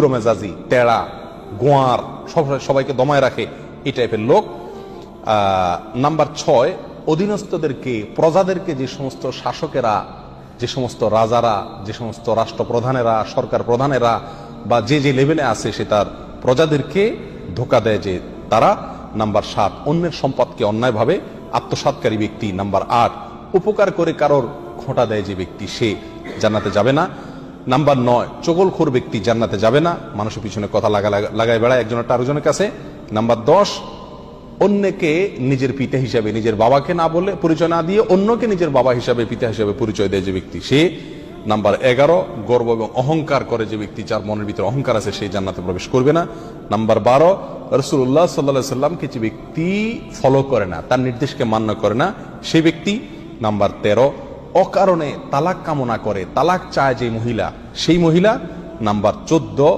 মেজাজি, টেড়া, গোয়ার, সবাইকে দমায় রাখে, এই টাইপের লোক। নাম্বার 6, অধীনস্থদেরকে, প্রজাদেরকে যে সমস্ত শাসকেরা, যে সমস্ত রাজারা, যে সমস্ত রাষ্ট্রপ্রধানেরা, সরকার প্রধানেরা বা যে যে লেভেলে আছে সে তার প্রজাদেরকে ধোকা দেয় যে তারা। নাম্বার 7, অন্যের সম্পদকে অন্যায়ভাবে আত্মসাৎকারী ব্যক্তি। নাম্বার 8, উপকার করে কারোর খোঁটা দেয় যে ব্যক্তি, সে জান্নাতে যাবে না। নাম্বার 9, চগলখোর ব্যক্তি জান্নাতে যাবে না, মানুষের পিছনে কথা লাগায় বেড়ায় একজনের আরেকজনের কাছে। নাম্বার 10, অন্যকে নিজের পিতা হিসাবে, নিজের বাবাকে না বলে, পরিচয় না দিয়ে অন্যকে নিজের বাবা হিসাবে, পিতা হিসাবে পরিচয় দেয় যে ব্যক্তি, সে। নাম্বার 11, গর্ব এবং অহংকার করে যে ব্যক্তি, যার মনের ভিতরে অহংকার আছে, সেই জান্নাতে প্রবেশ করবে না। নাম্বার 12, রাসূলুল্লাহ সাল্লাল্লাহু আলাইহি সাল্লামকে যে ব্যক্তি ফলো করে না, তার নির্দেশকে মান্য করে না, সেই ব্যক্তি। নাম্বার 13, অকারণে তালাক কামনা করে, তালাক চায় যে মহিলা, সেই মহিলা। নাম্বার 14,